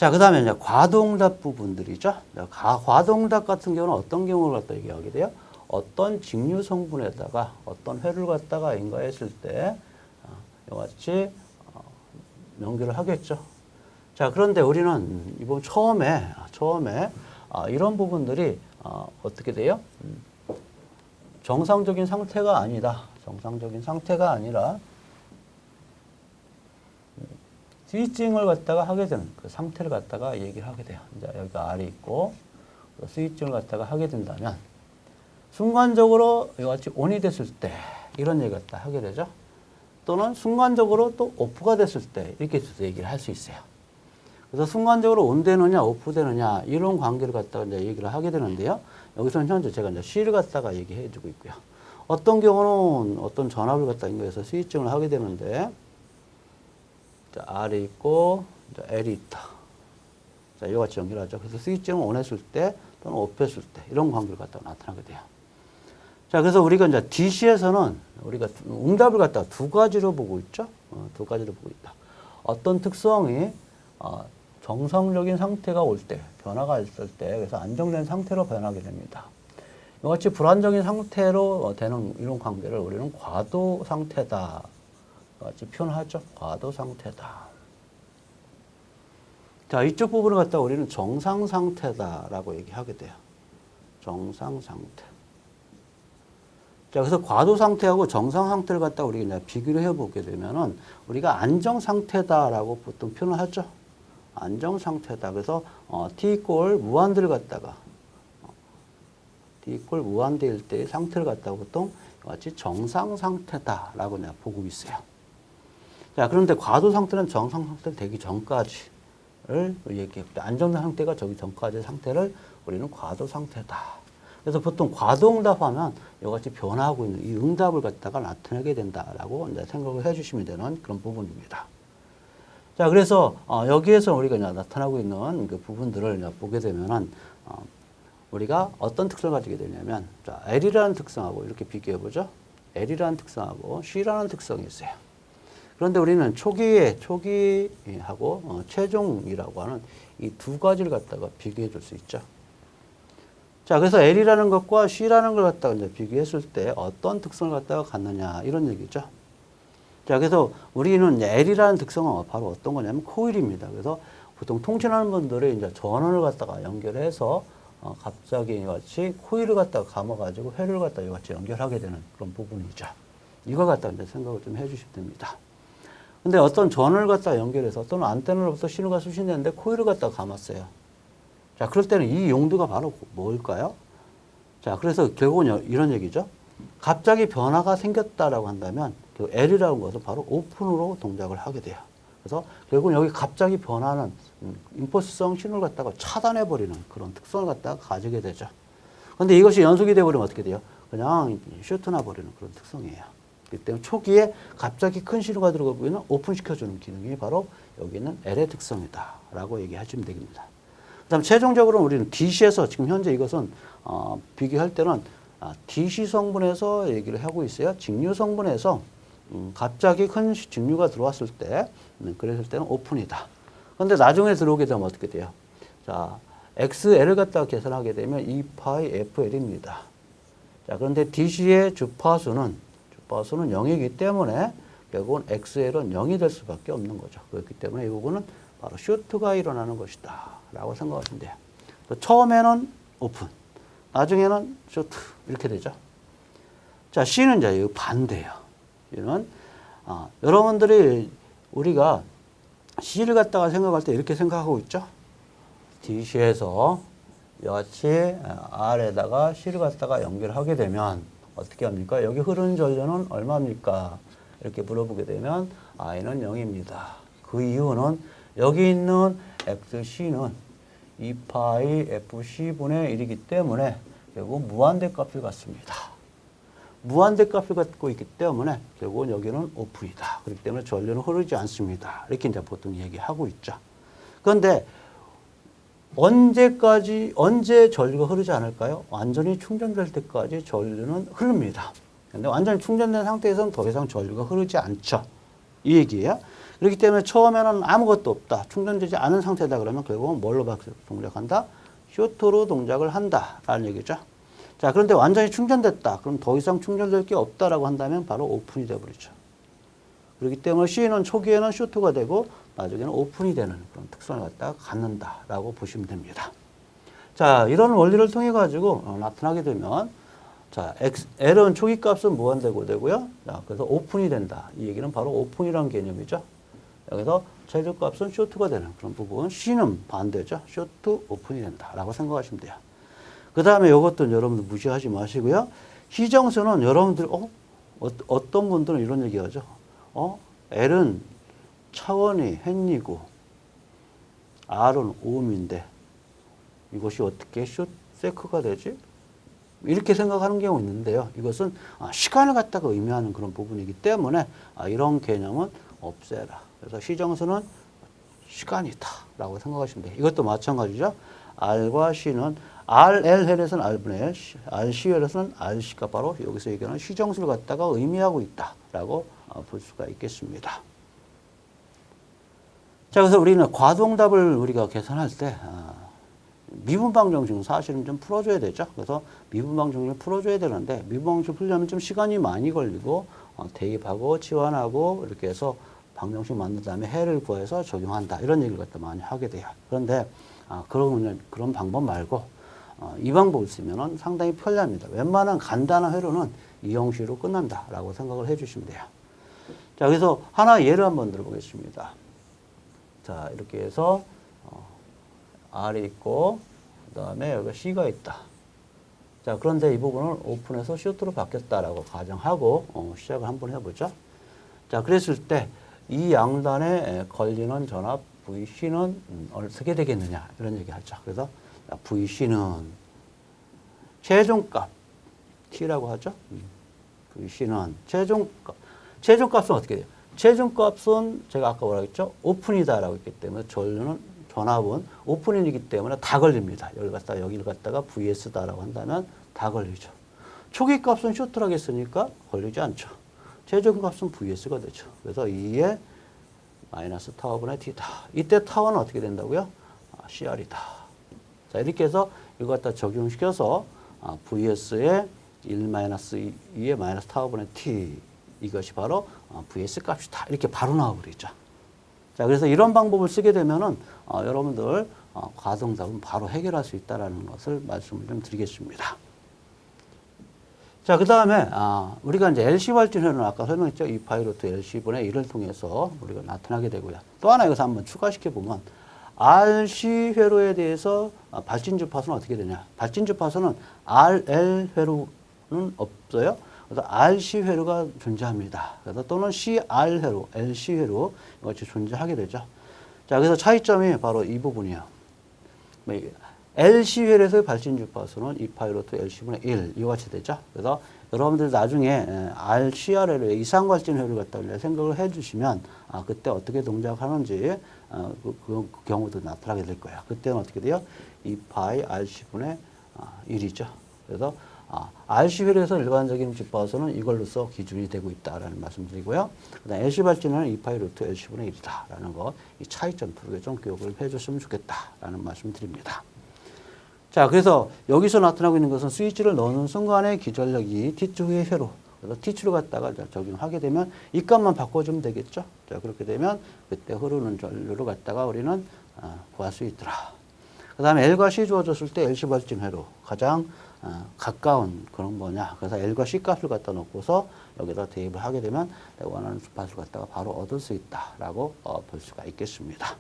자, 그 다음에 이제 과도응답 부분들이죠. 과도응답 같은 경우는 어떤 경우를 갖다 얘기하게 돼요? 어떤 직류 성분에다가 어떤 회를 갖다가 인가했을 때 이와 같이 연결을 하겠죠. 자, 그런데 우리는 이번 처음에 이런 부분들이 어떻게 돼요? 정상적인 상태가 아니다. 정상적인 상태가 아니라 스위칭을 갖다가 하게 되는 그 상태를 갖다가 얘기를 하게 돼요. 이제 여기가 R이 있고 스위칭을 갖다가 하게 된다면 순간적으로 이와 같이 ON이 됐을 때 이런 얘기 갖다 하게 되죠. 또는 순간적으로 또 OFF가 됐을 때 이렇게 얘기를 할 수 있어요. 그래서 순간적으로 ON 되느냐 OFF 되느냐 이런 관계를 갖다가 이제 얘기를 하게 되는데요. 여기서는 현재 제가 이제 C를 갖다가 얘기해 주고 있고요. 어떤 경우는 어떤 전압을 갖다 인가해서 스위칭을 하게 되는데 자, R이 있고 자, L이 있다. 자, 이와 같이 연결하죠. 그래서 스위칭을 ON 했을 때 또는 OFF 했을 때 이런 관계를 갖다가 나타나게 돼요. 자, 그래서 우리가 이제 DC에서는 우리가 응답을 갖다가 두 가지로 보고 있죠. 두 가지로 보고 있다. 어떤 특성이 정상적인 상태가 올 때, 변화가 있을 때, 그래서 안정된 상태로 변하게 됩니다. 이와 같이 불안정인 상태로 되는 이런 관계를 우리는 과도 상태다. 같이 표현하죠. 과도 상태다. 자, 이쪽 부분을 갖다 우리는 정상 상태다라고 얘기하게 돼요. 정상 상태. 자, 그래서 과도 상태하고 정상 상태를 갖다 우리가 비교를 해보게 되면은 우리가 안정 상태다라고 보통 표현을 하죠. 안정 상태다. 그래서 T 이꼴 무한대를 갖다가 T 이꼴 무한대일 때의 상태를 갖다가 보통 같이 정상 상태다라고 내가 보고 있어요. 자, 그런데 과도 상태는 정상 상태 되기 전까지를 얘기했고, 안정된 상태가 저기 전까지의 상태를 우리는 과도 상태다. 그래서 보통 과도응답하면 이같이 변화하고 있는 이 응답을 갖다가 나타내게 된다라고 이제 생각을 해주시면 되는 그런 부분입니다. 자, 그래서 여기에서 우리가 이제 나타나고 있는 그 부분들을 이제 보게 되면은 우리가 어떤 특성을 가지게 되냐면, 자, L이라는 특성하고 이렇게 비교해 보죠. L이라는 특성하고 C라는 특성이 있어요. 그런데 우리는 초기하고 최종이라고 하는 이 두 가지를 갖다가 비교해 줄 수 있죠. 자, 그래서 L이라는 것과 C라는 걸 갖다가 이제 비교했을 때 어떤 특성을 갖다가 갖느냐 이런 얘기죠. 자, 그래서 우리는 L이라는 특성은 바로 어떤 거냐면 코일입니다. 그래서 보통 통신하는 분들이 이제 전원을 갖다가 연결해서 갑자기 같이 코일을 갖다가 감아가지고 회를 갖다가 같이 연결하게 되는 그런 부분이죠. 이걸 갖다가 이제 생각을 좀 해주시면 됩니다. 근데 어떤 전원을 갖다가 연결해서 또는 안테나로부터 신호가 수신되는데 코일을 갖다가 감았어요. 자, 그럴 때는 이 용도가 바로 뭘까요? 자, 그래서 결국은 이런 얘기죠. 갑자기 변화가 생겼다라고 한다면 그 L이라는 것은 바로 오픈으로 동작을 하게 돼요. 그래서 결국은 여기 갑자기 변하는 임포스성 신호를 갖다가 차단해버리는 그런 특성을 갖다가 가지게 되죠. 그런데 이것이 연속이 되어버리면 어떻게 돼요? 그냥 슈트나버리는 그런 특성이에요. 그렇기 때문에 초기에 갑자기 큰 신호가 들어가면 오픈시켜주는 기능이 바로 여기 있는 L의 특성이다라고 얘기하시면 되겠습니다. 그 다음 최종적으로 우리는 DC에서 지금 현재 이것은 비교할 때는 DC 성분에서 얘기를 하고 있어요. 직류 성분에서 갑자기 큰 직류가 들어왔을 때 그랬을 때는 오픈이다. 그런데 나중에 들어오게 되면 어떻게 돼요? 자, XL을 갖다가 계산하게 되면 2파이 FL입니다. 자, 그런데 DC의 주파수는 0이기 때문에 결국은 XL은 0이 될 수밖에 없는 거죠. 그렇기 때문에 이 부분은 바로 슈트가 일어나는 것이다 라고 생각하시면 돼요. 처음에는 오픈, 나중에는 슈트 이렇게 되죠. 자, C는 이제 반대예요. C는 여러분들이 우리가 C를 갖다가 생각할 때 이렇게 생각하고 있죠. DC에서 같이 R에다가 C를 갖다가 연결하게 되면 어떻게 합니까? 여기 흐르는 전류는 얼마입니까? 이렇게 물어보게 되면 I는 0입니다. 그 이유는 여기 있는 XC는 2파이 FC분의 1이기 때문에 결국 무한대 값을 갖습니다. 무한대 값을 갖고 있기 때문에 결국은 여기는 오픈이다. 그렇기 때문에 전류는 흐르지 않습니다. 이렇게 이제 보통 얘기하고 있죠. 그런데 언제 전류가 흐르지 않을까요? 완전히 충전될 때까지 전류는 흐릅니다. 근데 완전히 충전된 상태에서는 더 이상 전류가 흐르지 않죠. 이 얘기예요. 그렇기 때문에 처음에는 아무것도 없다. 충전되지 않은 상태다. 그러면 결국은 뭘로 동작한다? 쇼트로 동작을 한다라는 얘기죠. 자, 그런데 완전히 충전됐다. 그럼 더 이상 충전될 게 없다라고 한다면 바로 오픈이 되어버리죠. 그렇기 때문에 C는 초기에는 쇼트가 되고 나중에는 오픈이 되는 그런 특성을 갖다가 갖는다라고 보시면 됩니다. 자, 이런 원리를 통해 가지고 나타나게 되면 자, L은 초기 값은 무한대고 되고요. 자, 그래서 오픈이 된다. 이 얘기는 바로 오픈이라는 개념이죠. 여기서 최저값은 쇼트가 되는 그런 부분. C는 반대죠. 쇼트 오픈이 된다라고 생각하시면 돼요. 그 다음에 이것도 여러분들 무시하지 마시고요. 희정수는 여러분들 어떤 분들은 이런 얘기하죠. L은 차원이 hen이고 R은 ohm인데 이것이 어떻게 세크가 되지? 이렇게 생각하는 경우 있는데요. 이것은 시간을 갖다가 의미하는 그런 부분이기 때문에 이런 개념은 없애라. 그래서 시정수는 시간이다 라고 생각하시면 돼요. 이것도 마찬가지죠. R과 C는 RL헬에서는 R분의 L, RC헬에서는 RC가 바로 여기서 얘기하는 시정수를 갖다가 의미하고 있다라고 볼 수가 있겠습니다. 자, 그래서 우리는 과동답을 우리가 계산할 때 미분방 정식은 사실은 좀 풀어줘야 되죠. 그래서 미분방 정식을 풀어줘야 되는데 미분방 정식 풀려면 좀 시간이 많이 걸리고 대입하고 치환하고 이렇게 해서 방정식 만든 다음에 해를 구해서 적용한다. 이런 얘기를 갖다 많이 하게 돼요. 그런데 그런 방법 말고 이 방법을 쓰면 상당히 편리합니다. 웬만한 간단한 회로는 이 형식으로 끝난다라고 생각을 해주시면 돼요. 자, 그래서 하나 예를 한번 들어보겠습니다. 자, 이렇게 해서 R이 있고 그 다음에 여기가 C가 있다. 자, 그런데 이 부분을 오픈해서 쇼트로 바뀌었다라고 가정하고 시작을 한번 해보죠. 자, 그랬을 때 이 양단에 걸리는 전압 VC는 어떻게 되겠느냐 이런 얘기 하죠. 그래서 VC는 최종값 T라고 하죠. VC는 최종값은 어떻게 돼요? 최종값은 제가 아까 뭐라고 했죠? 오픈이다라고 했기 때문에 전압은 오픈이기 때문에 다 걸립니다. 여기를 갖다가 VS다라고 한다면 다 걸리죠. 초기 값은 쇼트라고 했으니까 걸리지 않죠. 최종 값은 VS가 되죠. 그래서 2의 마이너스 타워분의 T다. 이때 타워는 어떻게 된다고요? CR이다. 자, 이렇게 해서 이거 갖다 적용시켜서 VS의 1-2의 마이너스 타워분의 T 이것이 바로 VS 값이다. 이렇게 바로 나와버리죠. 자, 그래서 이런 방법을 쓰게 되면은 여러분들 과정답은 바로 해결할 수 있다는 것을 말씀을 좀 드리겠습니다. 자, 그 다음에 우리가 이제 LC 발진회로는 아까 설명했죠. 2파이 루트 LC분의 1을 통해서 우리가 나타나게 되고요. 또 하나 여기서 한번 추가시켜 보면 RC 회로에 대해서 발진 주파수는 어떻게 되냐? 발진 주파수는 RL 회로는 없어요. 그래서 RC 회로가 존재합니다. 그래서 또는 CR 회로, LC 회로 이것이 존재하게 되죠. 자, 그래서 차이점이 바로 이 부분이에요. LC 회로에서의 발진 주파수는 2파이 루트 LC분의 1 이와 같이 되죠. 그래서 여러분들 나중에 RCR 회로의 이상 발진 회로를 갖다 생각을 해주시면 그때 어떻게 동작하는지 그 경우도 나타나게 될 거예요. 그때는 어떻게 돼요? 2파이 RC분의 1이죠. 그래서 RC 회로에서 일반적인 주파수는 이걸로서 기준이 되고 있다라는 말씀드리고요. 그다음 LC 발진은 2파이 루트 LC분의 1이다라는 거, 이 차이점 풀게 좀 기억을 해줬으면 좋겠다라는 말씀드립니다. 자, 그래서 여기서 나타나고 있는 것은 스위치를 넣는 순간의 기전력이 T2의 회로, 그래서 T2를 갖다가 적용하게 되면 이 값만 바꿔주면 되겠죠. 자, 그렇게 되면 그때 흐르는 전류를 갖다가 우리는 구할 수 있더라. 그 다음에 L과 C 주어졌을 때 LC 발진 회로 가장 가까운 그런 뭐냐. 그래서 L과 C 값을 갖다 놓고서 여기다 대입을 하게 되면 내가 원하는 주파수를 갖다가 바로 얻을 수 있다라고 볼 수가 있겠습니다.